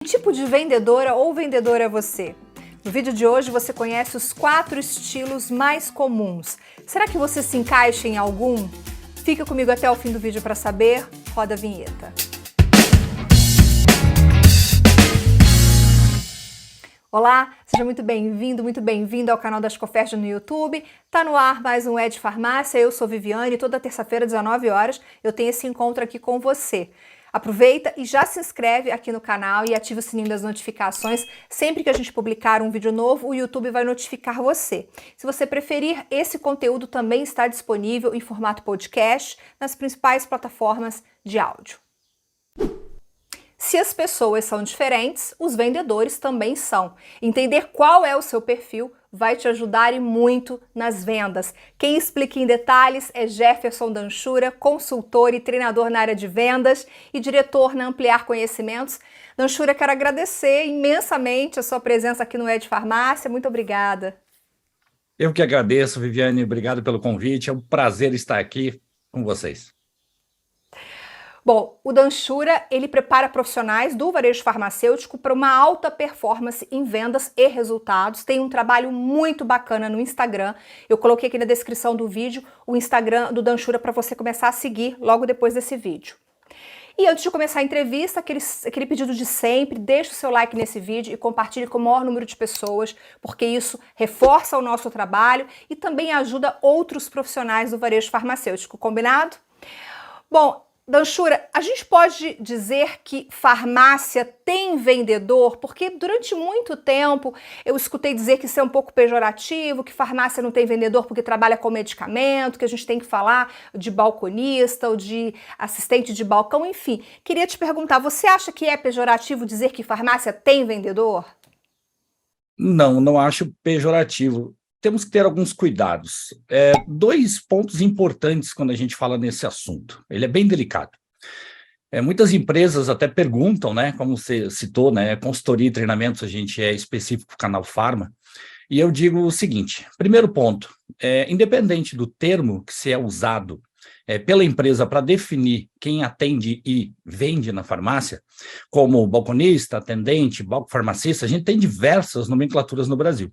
Que tipo de vendedora ou vendedor é você? No vídeo de hoje você conhece os 4 estilos mais comuns. Será que você se encaixa em algum? Fica comigo até o fim do vídeo para saber. Roda a vinheta. Olá, seja muito bem-vindo ao canal da Ascoferd no YouTube. Tá no ar mais um É de Farmácia, eu sou Viviane e toda terça-feira, 19 horas, eu tenho esse encontro aqui com você. Aproveita e já se inscreve aqui no canal e ativa o sininho das notificações. Sempre que a gente publicar um vídeo novo, o YouTube vai notificar você. Se você preferir, esse conteúdo também está disponível em formato podcast nas principais plataformas de áudio. Se as pessoas são diferentes, os vendedores também são. Entender qual é o seu perfil vai te ajudar e muito nas vendas. Quem explica em detalhes é Jefferson Danchura, consultor e treinador na área de vendas e diretor na Ampliar Conhecimentos. Danchura, quero agradecer imensamente a sua presença aqui no É de Farmácia. Muito obrigada. Eu que agradeço, Viviane. Obrigado pelo convite. É um prazer estar aqui com vocês. Bom, o Danchura, ele prepara profissionais do varejo farmacêutico para uma alta performance em vendas e resultados. Tem um trabalho muito bacana no Instagram. Eu coloquei aqui na descrição do vídeo o Instagram do Danchura para você começar a seguir logo depois desse vídeo. E antes de começar a entrevista, aquele pedido de sempre, deixe o seu like nesse vídeo e compartilhe com o maior número de pessoas, porque isso reforça o nosso trabalho e também ajuda outros profissionais do varejo farmacêutico, combinado? Bom, Danchura, a gente pode dizer que farmácia tem vendedor? Porque durante muito tempo eu escutei dizer que isso é um pouco pejorativo, que farmácia não tem vendedor porque trabalha com medicamento, que a gente tem que falar de balconista ou de assistente de balcão, enfim. Queria te perguntar, você acha que é pejorativo dizer que farmácia tem vendedor? Não, não acho pejorativo. Temos que ter alguns cuidados. Dois pontos importantes quando a gente fala nesse assunto. Ele é bem delicado. Muitas empresas até perguntam, né, como você citou, né, consultoria e treinamentos, a gente é específico para o canal Farma, e eu digo o seguinte, primeiro ponto, independente do termo que se é usado pela empresa para definir quem atende e vende na farmácia, como balconista, atendente, balco farmacista, a gente tem diversas nomenclaturas no Brasil.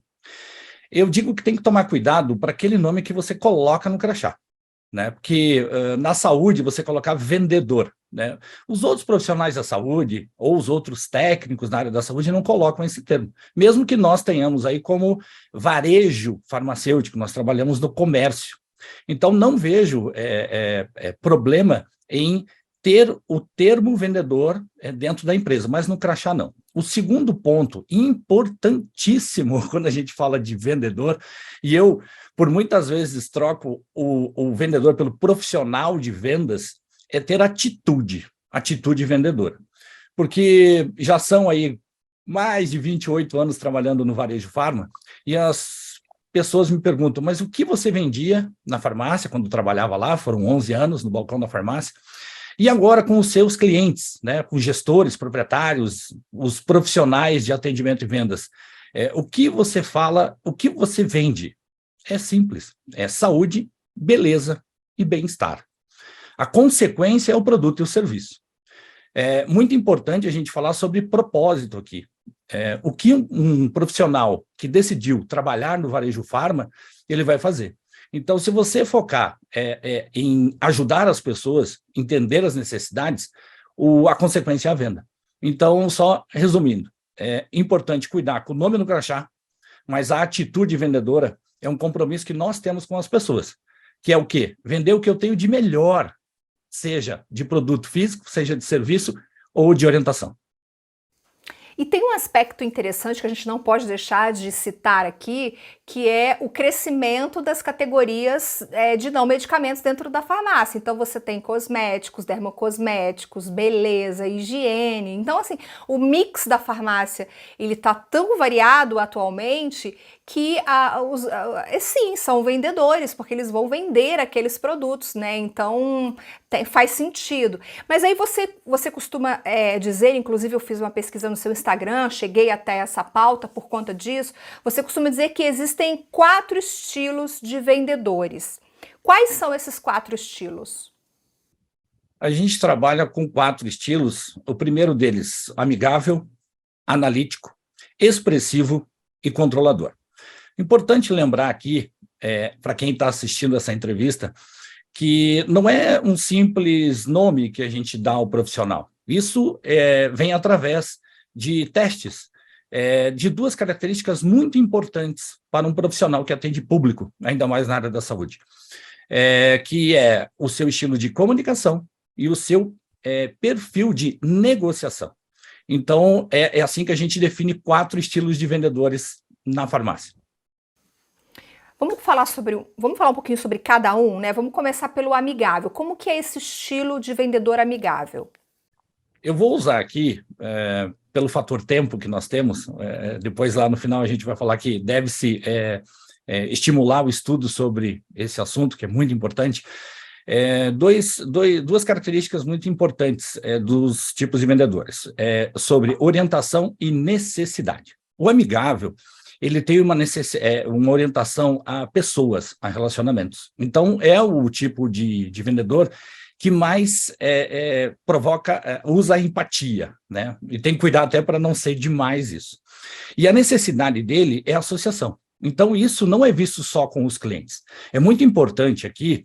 Eu digo que tem que tomar cuidado para aquele nome que você coloca no crachá, né? Porque na saúde você colocar vendedor, né? Os outros profissionais da saúde ou os outros técnicos na área da saúde não colocam esse termo, mesmo que nós tenhamos aí como varejo farmacêutico, nós trabalhamos no comércio. Então não vejo problema em ter o termo vendedor dentro da empresa, mas no crachá não. O segundo ponto, importantíssimo quando a gente fala de vendedor, e eu, por muitas vezes, troco o vendedor pelo profissional de vendas, é ter atitude vendedora. Porque já são aí mais de 28 anos trabalhando no varejo farma, e as pessoas me perguntam, mas o que você vendia na farmácia, quando trabalhava lá, foram 11 anos no balcão da farmácia, e agora com os seus clientes, né, com gestores, proprietários, os profissionais de atendimento e vendas, o que você fala, o que você vende? É simples, é saúde, beleza e bem-estar. A consequência é o produto e o serviço. É muito importante a gente falar sobre propósito aqui. O que um profissional que decidiu trabalhar no varejo farma, ele vai fazer. Então, se você focar em ajudar as pessoas a entender as necessidades, a consequência é a venda. Então, só resumindo, é importante cuidar com o nome no crachá, mas a atitude vendedora é um compromisso que nós temos com as pessoas, que é o quê? Vender o que eu tenho de melhor, seja de produto físico, seja de serviço ou de orientação. E tem um aspecto interessante que a gente não pode deixar de citar aqui, que é o crescimento das categorias de não medicamentos dentro da farmácia. Então você tem cosméticos, dermocosméticos, beleza, higiene. Então assim, o mix da farmácia, ele tá tão variado atualmente que sim, são vendedores, porque eles vão vender aqueles produtos, né? Então faz sentido. Mas aí você costuma dizer, inclusive eu fiz uma pesquisa no seu Instagram, cheguei até essa pauta por conta disso, você costuma dizer que existem 4 estilos de vendedores. Quais são esses 4 estilos? A gente trabalha com 4 estilos. O primeiro deles, amigável, analítico, expressivo e controlador. Importante lembrar aqui, para quem está assistindo essa entrevista, que não é um simples nome que a gente dá ao profissional. Isso vem através de testes de duas características muito importantes para um profissional que atende público, ainda mais na área da saúde, que é o seu estilo de comunicação e o seu perfil de negociação. Então, é assim que a gente define 4 estilos de vendedores na farmácia. Vamos falar um pouquinho sobre cada um, né? Vamos começar pelo amigável. Como que é esse estilo de vendedor amigável? Eu vou usar aqui, pelo fator tempo que nós temos, depois lá no final a gente vai falar que deve-se estimular o estudo sobre esse assunto, que é muito importante. Duas características muito importantes dos tipos de vendedores, sobre orientação e necessidade. O amigável, ele tem uma orientação a pessoas, a relacionamentos. Então, é o tipo de vendedor que mais usa a empatia, né? E tem que cuidar até para não ser demais isso. E a necessidade dele é a associação. Então, isso não é visto só com os clientes. É muito importante aqui,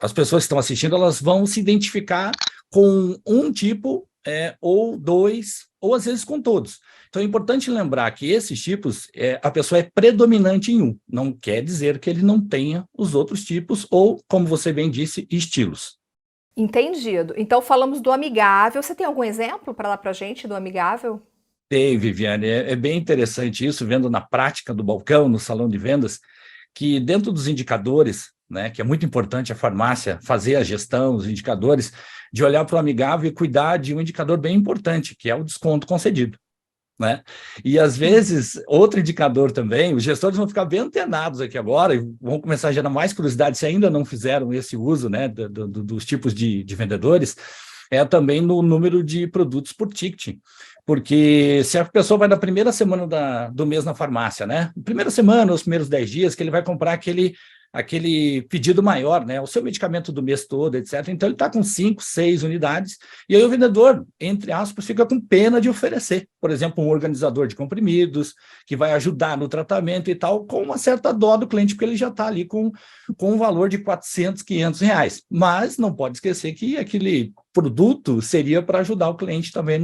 as pessoas que estão assistindo, elas vão se identificar com um tipo, ou dois, ou às vezes com todos. Então, é importante lembrar que esses tipos, a pessoa é predominante em um. Não quer dizer que ele não tenha os outros tipos, ou, como você bem disse, estilos. Entendido. Então, falamos do amigável. Você tem algum exemplo para dar para a gente do amigável? Tem, Viviane, é bem interessante isso, vendo na prática do balcão, no salão de vendas, que dentro dos indicadores, né, que é muito importante a farmácia fazer a gestão, os indicadores, de olhar para o amigável e cuidar de um indicador bem importante, que é o desconto concedido, né? E, às vezes, outro indicador também, os gestores vão ficar bem antenados aqui agora e vão começar a gerar mais curiosidade se ainda não fizeram esse uso, né, dos tipos de vendedores, também no número de produtos por ticket. Porque se a pessoa vai na primeira semana do mês na farmácia, né? Primeira semana, os primeiros 10 dias, que ele vai comprar aquele pedido maior, né? O seu medicamento do mês todo, etc. Então, ele está com 5, 6 unidades, e aí o vendedor, entre aspas, fica com pena de oferecer, por exemplo, um organizador de comprimidos, que vai ajudar no tratamento e tal, com uma certa dó do cliente, porque ele já está ali com um valor de 400, 500 reais. Mas não pode esquecer que aquele produto seria para ajudar o cliente também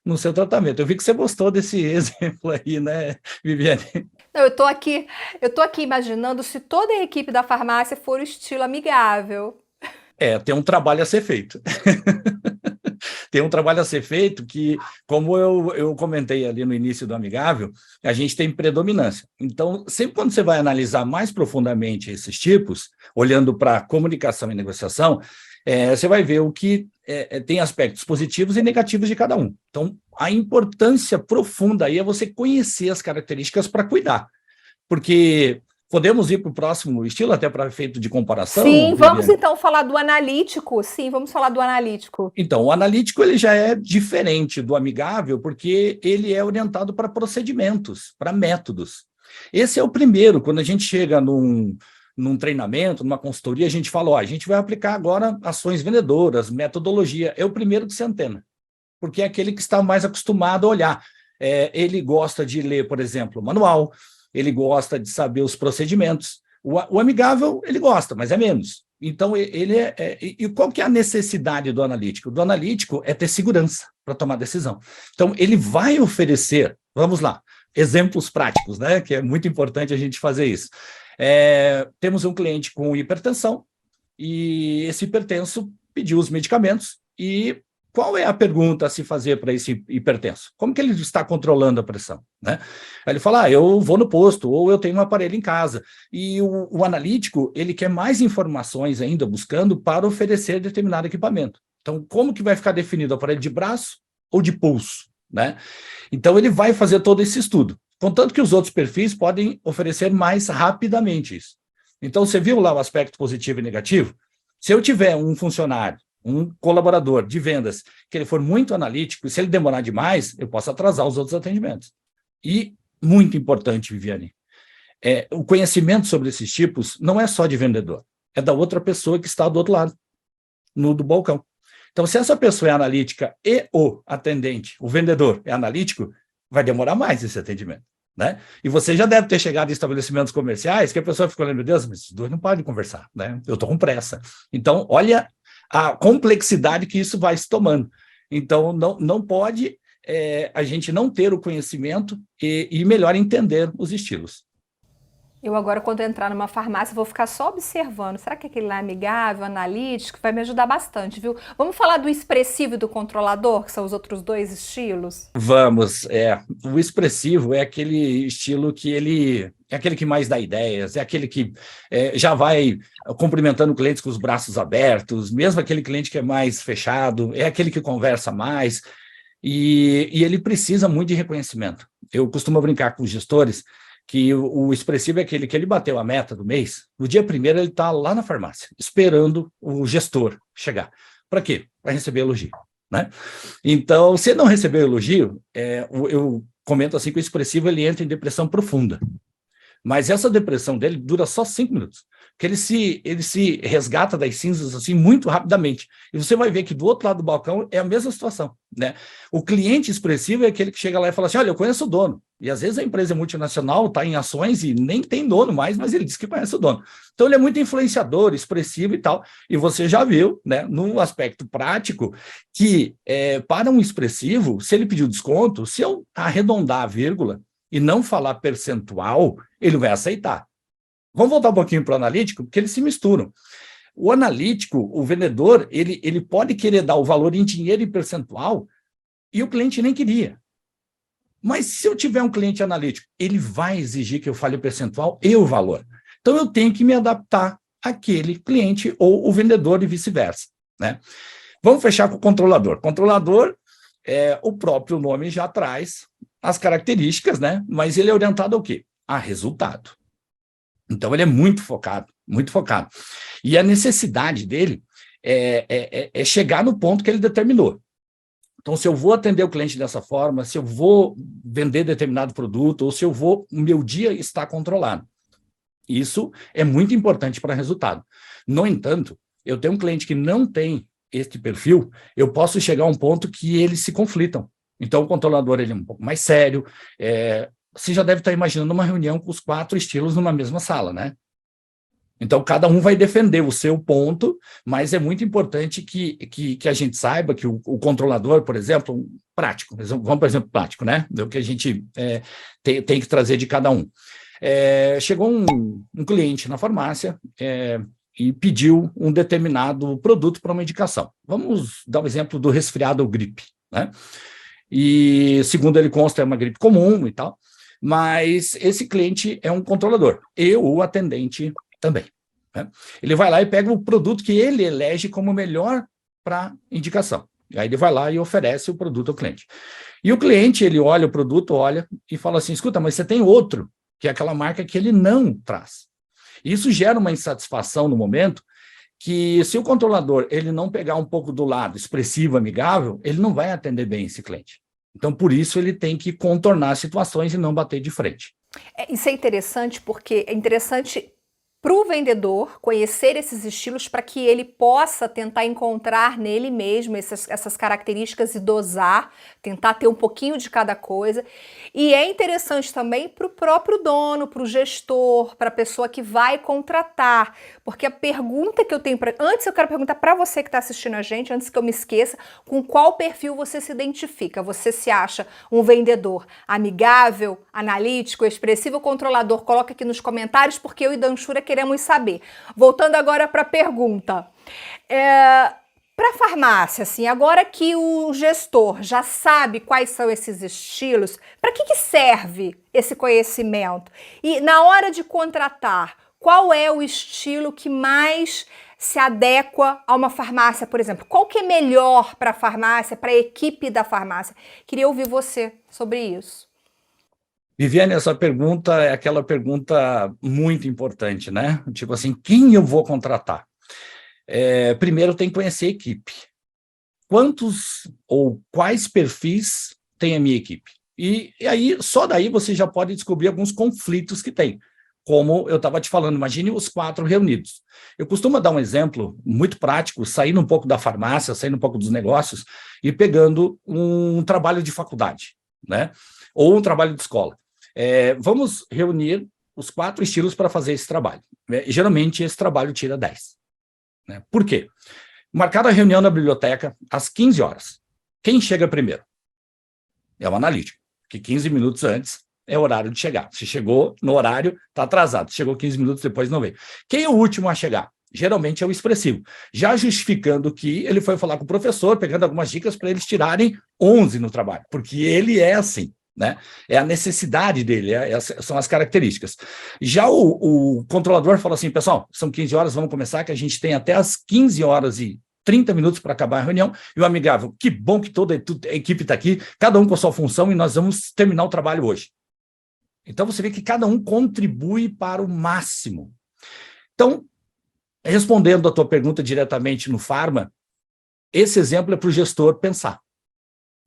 no seu tratamento. Eu vi que você gostou desse exemplo aí, né, Viviane? Não, eu tô aqui imaginando se toda a equipe da farmácia for o estilo amigável. Tem um trabalho a ser feito. Tem um trabalho a ser feito que, como eu comentei ali no início do Amigável, a gente tem predominância. Então, sempre quando você vai analisar mais profundamente esses tipos, olhando para comunicação e negociação, você vai ver o que tem aspectos positivos e negativos de cada um. Então, a importância profunda aí é você conhecer as características para cuidar. Porque podemos ir para o próximo estilo, até para efeito de comparação? Sim, vamos Viviane? então falar do analítico. Sim, vamos falar do analítico. Então, o analítico ele já é diferente do amigável, porque ele é orientado para procedimentos, para métodos. Esse é o primeiro, quando a gente chega num treinamento, numa consultoria, a gente fala, ó, a gente vai aplicar agora ações vendedoras, metodologia, é o primeiro que se antena, porque é aquele que está mais acostumado a olhar. Ele gosta de ler, por exemplo, o manual, ele gosta de saber os procedimentos. O amigável, ele gosta, mas é menos. Então, ele e qual que é a necessidade do analítico? Do analítico é ter segurança para tomar decisão. Então, ele vai oferecer, vamos lá, exemplos práticos, né? Que é muito importante a gente fazer isso. Temos um cliente com hipertensão e esse hipertenso pediu os medicamentos e qual é a pergunta a se fazer para esse hipertenso? Como que ele está controlando a pressão, né? Aí ele fala, eu vou no posto, ou eu tenho um aparelho em casa. E o analítico, ele quer mais informações ainda, buscando para oferecer determinado equipamento. Então, como que vai ficar definido o aparelho de braço ou de pulso, né? Então, ele vai fazer todo esse estudo. Contanto que os outros perfis podem oferecer mais rapidamente isso. Então, você viu lá o aspecto positivo e negativo? Se eu tiver um funcionário, um colaborador de vendas, que ele for muito analítico, e se ele demorar demais, eu posso atrasar os outros atendimentos. E, muito importante, Viviane, o conhecimento sobre esses tipos não é só de vendedor, é da outra pessoa que está do outro lado, do balcão. Então, se essa pessoa é analítica e o atendente, o vendedor é analítico, vai demorar mais esse atendimento, né? E você já deve ter chegado em estabelecimentos comerciais que a pessoa fica olhando, meu Deus, mas os dois não podem conversar, né? Eu estou com pressa. Então, olha a complexidade que isso vai se tomando. Então, não pode a gente não ter o conhecimento e melhor entender os estilos. Eu agora, quando entrar numa farmácia, vou ficar só observando. Será que aquele lá é amigável, analítico? Vai me ajudar bastante, viu? Vamos falar do expressivo e do controlador, que são os outros dois estilos? Vamos, o expressivo é aquele estilo que ele é aquele que mais dá ideias, é aquele que já vai cumprimentando clientes com os braços abertos, mesmo aquele cliente que é mais fechado, é aquele que conversa mais, e ele precisa muito de reconhecimento. Eu costumo brincar com os gestores que o expressivo é aquele que ele bateu a meta do mês, no dia primeiro ele está lá na farmácia, esperando o gestor chegar. Para quê? Para receber elogio, né? Então, se ele não receber elogio, eu comento assim que o expressivo ele entra em depressão profunda. Mas essa depressão dele dura só 5 minutos, porque ele se resgata das cinzas assim muito rapidamente. E você vai ver que do outro lado do balcão é a mesma situação, né? O cliente expressivo é aquele que chega lá e fala assim, olha, eu conheço o dono. E às vezes a empresa multinacional está em ações e nem tem dono mais, mas ele diz que conhece o dono. Então ele é muito influenciador, expressivo e tal. E você já viu, né, no aspecto prático, que para um expressivo, se ele pedir desconto, se eu arredondar a vírgula e não falar percentual, ele vai aceitar. Vamos voltar um pouquinho para o analítico, porque eles se misturam. O analítico, o vendedor, ele pode querer dar o valor em dinheiro e percentual e o cliente nem queria. Mas se eu tiver um cliente analítico, ele vai exigir que eu fale o percentual e o valor. Então eu tenho que me adaptar àquele cliente ou o vendedor e vice-versa, né? Vamos fechar com o controlador. Controlador, o próprio nome já traz as características, né? Mas ele é orientado ao quê? A resultado. Então, ele é muito focado, muito focado. E a necessidade dele é chegar no ponto que ele determinou. Então, se eu vou atender o cliente dessa forma, se eu vou vender determinado produto, ou se o meu dia está controlado. Isso é muito importante para resultado. No entanto, eu tenho um cliente que não tem este perfil, eu posso chegar a um ponto que eles se conflitam. Então, o controlador ele é um pouco mais sério. Você já deve estar imaginando uma reunião com os 4 estilos numa mesma sala, né? Então, cada um vai defender o seu ponto, mas é muito importante que a gente saiba que o controlador, por exemplo, prático, vamos por exemplo, prático, né? É o que a gente tem que trazer de cada um. Chegou um cliente na farmácia e pediu um determinado produto para uma indicação. Vamos dar o exemplo do resfriado ou gripe, né? E, segundo ele consta, é uma gripe comum e tal, mas esse cliente é um controlador, e o atendente também, né? Ele vai lá e pega o produto que ele elege como melhor para indicação. Aí ele vai lá e oferece o produto ao cliente. E o cliente, ele olha o produto, olha e fala assim, escuta, mas você tem outro, que é aquela marca que ele não traz. Isso gera uma insatisfação no momento, que se o controlador ele não pegar um pouco do lado expressivo, amigável, ele não vai atender bem esse cliente. Então, por isso, ele tem que contornar situações e não bater de frente. Isso é interessante porque é interessante para o vendedor conhecer esses estilos para que ele possa tentar encontrar nele mesmo essas características e dosar, tentar ter um pouquinho de cada coisa. E é interessante também para o próprio dono, para o gestor, para a pessoa que vai contratar, porque a pergunta que eu tenho antes eu quero perguntar para você que está assistindo a gente, antes que eu me esqueça, com qual perfil você se identifica? Você se acha um vendedor amigável, analítico, expressivo, controlador? Coloca aqui nos comentários, porque eu e Danshura queremos saber. Voltando agora para a pergunta. Para a farmácia, assim, agora que o gestor já sabe quais são esses estilos, para que serve esse conhecimento? E na hora de contratar, qual é o estilo que mais se adequa a uma farmácia, por exemplo? Qual que é melhor para a farmácia, para a equipe da farmácia? Queria ouvir você sobre isso. Viviane, essa pergunta é aquela pergunta muito importante, né? Tipo assim, quem eu vou contratar? Primeiro tem que conhecer a equipe. Quantos ou quais perfis tem a minha equipe? E aí, só daí você já pode descobrir alguns conflitos que tem. como eu estava te falando, imagine os 4 reunidos. Eu costumo dar um exemplo muito prático, saindo um pouco da farmácia, saindo um pouco dos negócios e pegando um trabalho de faculdade, né? Ou um trabalho de escola. Vamos reunir os 4 estilos para fazer esse trabalho. Geralmente, esse trabalho tira 10. Né? Por quê? Marcada a reunião na biblioteca às 15 horas. Quem chega primeiro? É o analítico, que 15 minutos antes é o horário de chegar. Se chegou no horário, está atrasado. Se chegou 15 minutos depois, não veio. Quem é o último a chegar? Geralmente é o expressivo, já justificando que ele foi falar com o professor, pegando algumas dicas para eles tirarem 11 no trabalho, porque ele é assim, né? É a necessidade dele, são as características. Já o controlador fala assim, pessoal, são 15 horas, vamos começar, que a gente tem até as 15 horas e 30 minutos para acabar a reunião, e o amigável, que bom que toda a equipe está aqui, cada um com a sua função, e nós vamos terminar o trabalho hoje. Então, você vê que cada um contribui para o máximo. Então, respondendo a tua pergunta diretamente no Pharma, esse exemplo é para o gestor pensar.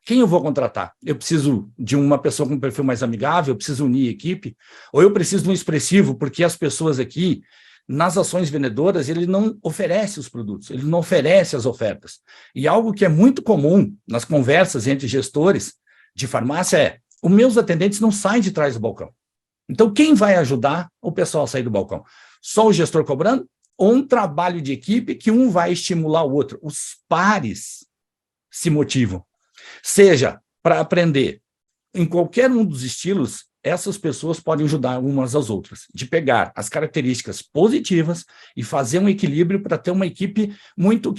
Quem eu vou contratar? Eu preciso de uma pessoa com um perfil mais amigável, eu preciso unir a equipe, ou eu preciso de um expressivo, porque as pessoas aqui, nas ações vendedoras, ele não oferece os produtos, ele não oferece as ofertas. E algo que é muito comum nas conversas entre gestores de farmácia é: os meus atendentes não saem de trás do balcão. Então, quem vai ajudar o pessoal a sair do balcão? Só o gestor cobrando? Ou um trabalho de equipe que um vai estimular o outro? Os pares se motivam. Seja para aprender em qualquer um dos estilos, essas pessoas podem ajudar umas às outras, de pegar as características positivas e fazer um equilíbrio para ter uma equipe muito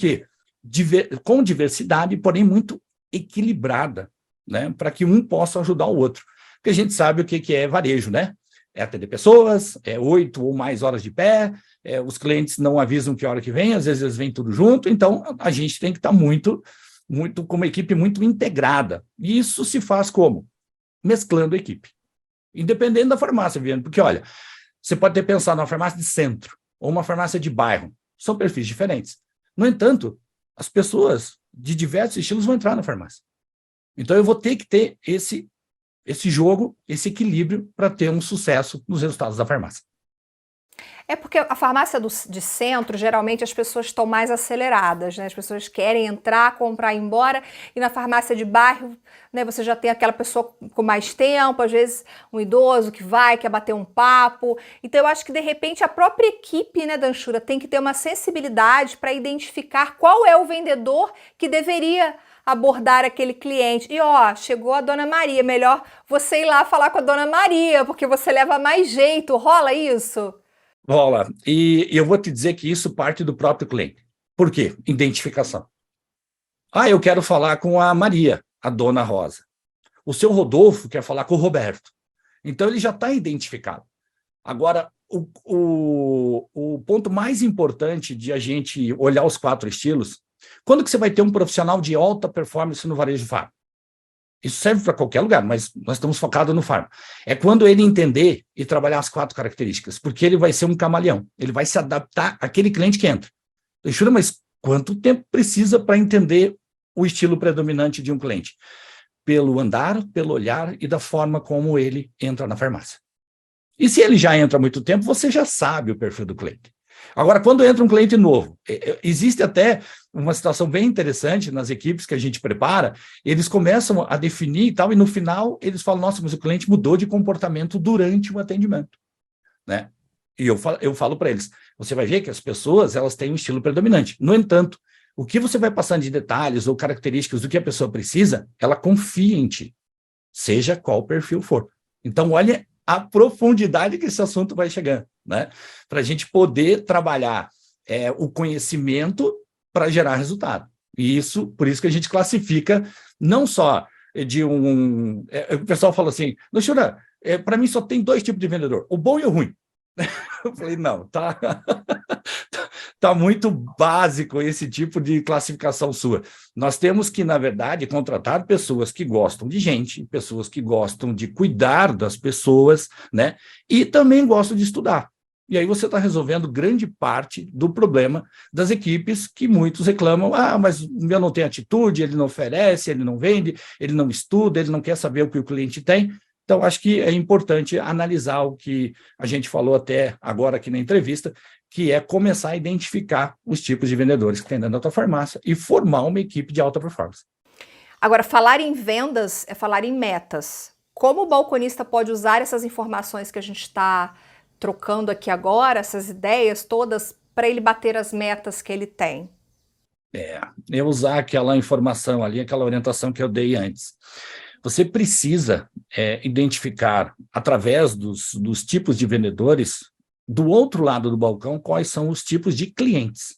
com diversidade, porém muito equilibrada, né? Para que um possa ajudar o outro. Porque a gente sabe o que é varejo, né? É atender pessoas, é 8 ou mais horas de pé, os clientes não avisam que hora que vem, às vezes eles vêm tudo junto, então a gente tem que estar muito com uma equipe muito integrada. E isso se faz como? Mesclando a equipe. Independente da farmácia, Viviane, porque, olha, você pode ter pensado numa farmácia de centro ou uma farmácia de bairro. São perfis diferentes. No entanto, as pessoas de diversos estilos vão entrar na farmácia. Então, eu vou ter que ter esse jogo, esse equilíbrio para ter um sucesso nos resultados da farmácia. É porque a farmácia de centro, geralmente as pessoas estão mais aceleradas, né? As pessoas querem entrar, comprar, ir embora, e na farmácia de bairro, né, você já tem aquela pessoa com mais tempo, às vezes um idoso que quer bater um papo. Então eu acho que de repente a própria equipe, né, Danshura, tem que ter uma sensibilidade para identificar qual é o vendedor que deveria abordar aquele cliente. E chegou a Dona Maria, melhor você ir lá falar com a Dona Maria, porque você leva mais jeito. Rola isso? Rola. E eu vou te dizer que isso parte do próprio cliente. Por quê? Identificação. Eu quero falar com a Maria, a Dona Rosa. O seu Rodolfo quer falar com o Roberto. Então, ele já está identificado. Agora, o ponto mais importante de a gente olhar os 4 estilos, quando que você vai ter um profissional de alta performance no varejo de farma? Isso serve para qualquer lugar, mas nós estamos focados no farma. É quando ele entender e trabalhar as 4 características, porque ele vai ser um camaleão, ele vai se adaptar àquele cliente que entra. Jura, mas quanto tempo precisa para entender o estilo predominante de um cliente? Pelo andar, pelo olhar e da forma como ele entra na farmácia. E se ele já entra há muito tempo, você já sabe o perfil do cliente. Agora, quando entra um cliente novo, existe até uma situação bem interessante nas equipes que a gente prepara, eles começam a definir e tal, e no final eles falam: nossa, mas o cliente mudou de comportamento durante o atendimento, né? E eu falo para eles: você vai ver que as pessoas, elas têm um estilo predominante. No entanto, o que você vai passando de detalhes ou características do que a pessoa precisa, ela confia em ti, seja qual perfil for. Então, olha a profundidade que esse assunto vai chegando, né? Para a gente poder trabalhar o conhecimento para gerar resultado. E por isso que a gente classifica não só de um... o pessoal fala assim: Danshura, para mim só tem 2 tipos de vendedor, o bom e o ruim. Eu falei: não, tá muito básico esse tipo de classificação sua. Nós temos que, na verdade, contratar pessoas que gostam de gente, pessoas que gostam de cuidar das pessoas, né? E também gostam de estudar. E aí você está resolvendo grande parte do problema das equipes que muitos reclamam: mas o meu não tem atitude, ele não oferece, ele não vende, ele não estuda, ele não quer saber o que o cliente tem. Então, acho que é importante analisar o que a gente falou até agora aqui na entrevista, que é começar a identificar os tipos de vendedores que tem dentro da tua farmácia e formar uma equipe de alta performance. Agora, falar em vendas é falar em metas. Como o balconista pode usar essas informações que a gente está trocando aqui agora, essas ideias todas, para ele bater as metas que ele tem? Eu usar aquela informação ali, aquela orientação que eu dei antes. Você precisa identificar, através dos tipos de vendedores, do outro lado do balcão, quais são os tipos de clientes.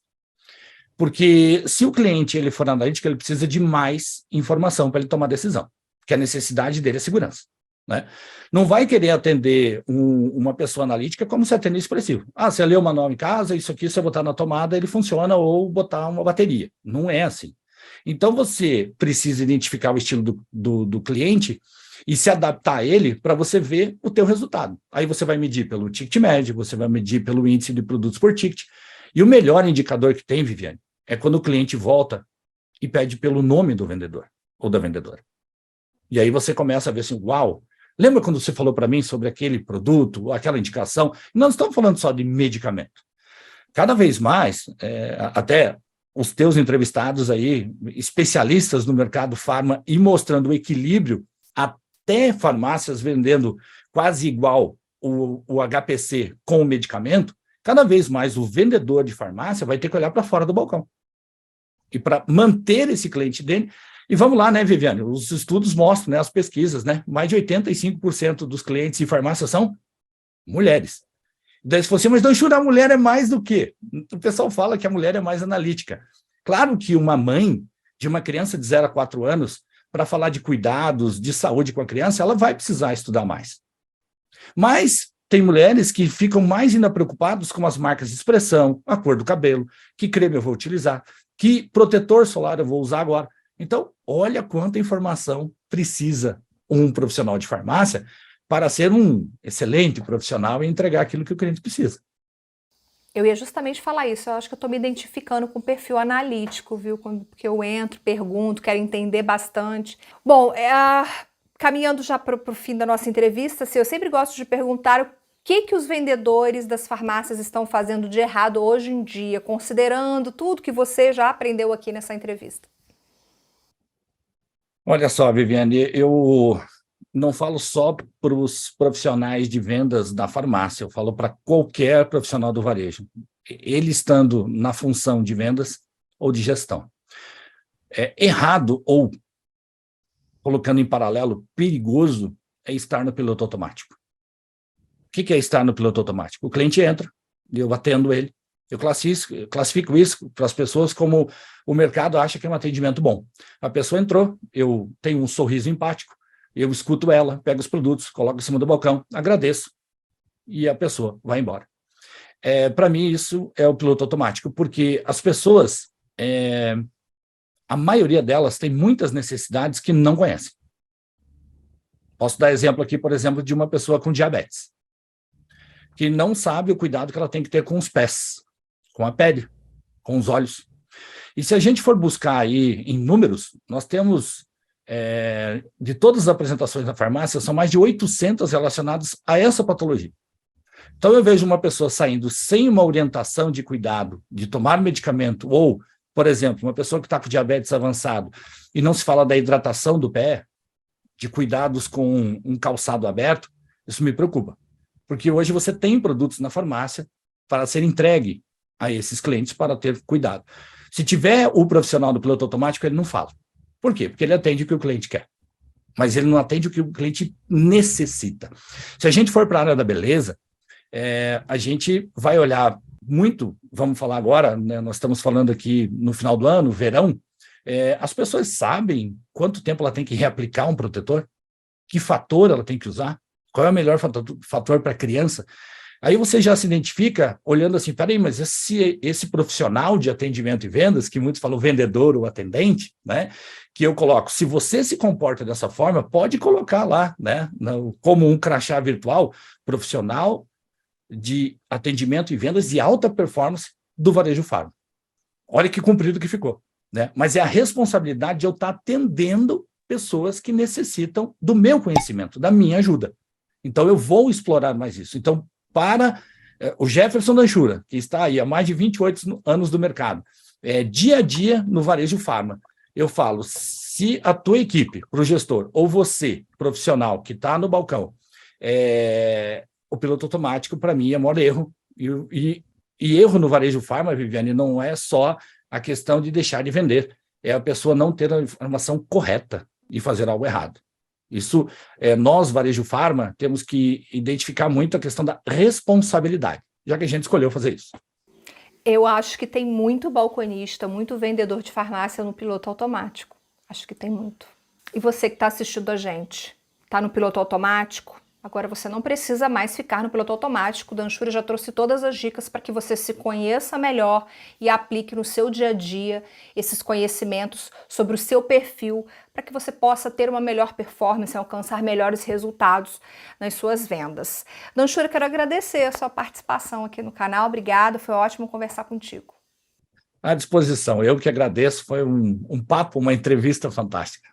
Porque se o cliente ele for analítico, ele precisa de mais informação para ele tomar decisão, porque a necessidade dele é segurança. Né? Não vai querer atender uma pessoa analítica como se atender expressivo. Você leu o manual em casa, isso aqui, se você botar na tomada, ele funciona, ou botar uma bateria. Não é assim. Então, você precisa identificar o estilo do cliente e se adaptar a ele para você ver o teu resultado. Aí você vai medir pelo ticket médio, você vai medir pelo índice de produtos por ticket. E o melhor indicador que tem, Viviane, é quando o cliente volta e pede pelo nome do vendedor ou da vendedora. E aí você começa a ver assim, uau, lembra quando você falou para mim sobre aquele produto, aquela indicação? Não estamos falando só de medicamento. Cada vez mais, até os teus entrevistados aí, especialistas no mercado farma e mostrando o equilíbrio, até farmácias vendendo quase igual o HPC com o medicamento, cada vez mais o vendedor de farmácia vai ter que olhar para fora do balcão. E para manter esse cliente dele, e vamos lá, né, Viviane? Os estudos mostram, né, as pesquisas, né? Mais de 85% dos clientes de farmácia são mulheres. Daí, se você, mas não Shura, a mulher é mais do que? O pessoal fala que a mulher é mais analítica. Claro que uma mãe de uma criança de 0 a 4 anos, para falar de cuidados, de saúde com a criança, ela vai precisar estudar mais. Mas tem mulheres que ficam mais ainda preocupadas com as marcas de expressão, a cor do cabelo, que creme eu vou utilizar, que protetor solar eu vou usar agora. Então, olha quanta informação precisa um profissional de farmácia para ser um excelente profissional e entregar aquilo que o cliente precisa. Eu ia justamente falar isso, eu acho que eu estou me identificando com o perfil analítico, viu? Porque eu entro, pergunto, quero entender bastante. Bom, caminhando já para o fim da nossa entrevista, eu sempre gosto de perguntar o que os vendedores das farmácias estão fazendo de errado hoje em dia, considerando tudo que você já aprendeu aqui nessa entrevista. Olha só, Viviane, eu não falo só para os profissionais de vendas da farmácia, eu falo para qualquer profissional do varejo, ele estando na função de vendas ou de gestão. Errado ou, colocando em paralelo, perigoso é estar no piloto automático. O que é estar no piloto automático? O cliente entra, eu atendo ele, eu classifico isso para as pessoas como o mercado acha que é um atendimento bom. A pessoa entrou, eu tenho um sorriso empático, eu escuto ela, pego os produtos, coloco em cima do balcão, agradeço, e a pessoa vai embora. Para mim, isso é o piloto automático, porque as pessoas, a maioria delas tem muitas necessidades que não conhecem. Posso dar exemplo aqui, por exemplo, de uma pessoa com diabetes, que não sabe o cuidado que ela tem que ter com os pés, com a pele, com os olhos. E se a gente for buscar aí em números, nós temos, de todas as apresentações da farmácia, são mais de 800 relacionadas a essa patologia. Então, eu vejo uma pessoa saindo sem uma orientação de cuidado, de tomar medicamento, ou, por exemplo, uma pessoa que está com diabetes avançado, e não se fala da hidratação do pé, de cuidados com um calçado aberto, isso me preocupa. Porque hoje você tem produtos na farmácia para ser entregue a esses clientes para ter cuidado. Se tiver o profissional do piloto automático, ele não fala. Por quê? Porque ele atende o que o cliente quer. Mas ele não atende o que o cliente necessita. Se a gente for para a área da beleza, a gente vai olhar muito, vamos falar agora, né, nós estamos falando aqui no final do ano, verão, as pessoas sabem quanto tempo ela tem que reaplicar um protetor, que fator ela tem que usar, qual é o melhor fator para a criança. Aí você já se identifica olhando assim, peraí, mas esse profissional de atendimento e vendas, que muitos falam vendedor ou atendente, né, que eu coloco, se você se comporta dessa forma, pode colocar lá, né, como um crachá virtual, profissional de atendimento e vendas de alta performance do varejo farma. Olha que comprido que ficou, né? Mas é a responsabilidade de eu estar atendendo pessoas que necessitam do meu conhecimento, da minha ajuda. Então, eu vou explorar mais isso. Então, para o Jefferson Danchura, que está aí há mais de 28 anos do mercado, dia a dia no varejo farma, eu falo, se a tua equipe, para o gestor, ou você, profissional, que está no balcão, o piloto automático, para mim, é o maior erro. E erro no varejo farma, Viviane, não é só a questão de deixar de vender, é a pessoa não ter a informação correta e fazer algo errado. Isso, nós, varejo farma, temos que identificar muito a questão da responsabilidade, já que a gente escolheu fazer isso. Eu acho que tem muito balconista, muito vendedor de farmácia no piloto automático. Acho que tem muito. E você que está assistindo a gente, está no piloto automático? Agora você não precisa mais ficar no piloto automático. O Danchura já trouxe todas as dicas para que você se conheça melhor e aplique no seu dia a dia esses conhecimentos sobre o seu perfil, para que você possa ter uma melhor performance, alcançar melhores resultados nas suas vendas. Danchura, quero agradecer a sua participação aqui no canal. Obrigada, foi ótimo conversar contigo. À disposição, eu que agradeço, foi um papo, uma entrevista fantástica.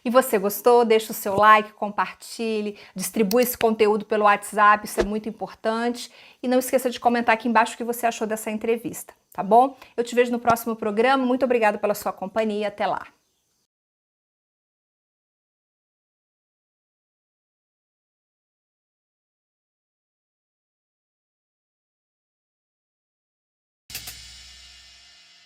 E você gostou? Deixa o seu like, compartilhe, distribui esse conteúdo pelo WhatsApp, isso é muito importante. E não esqueça de comentar aqui embaixo o que você achou dessa entrevista, tá bom? Eu te vejo no próximo programa, muito obrigada pela sua companhia, até lá.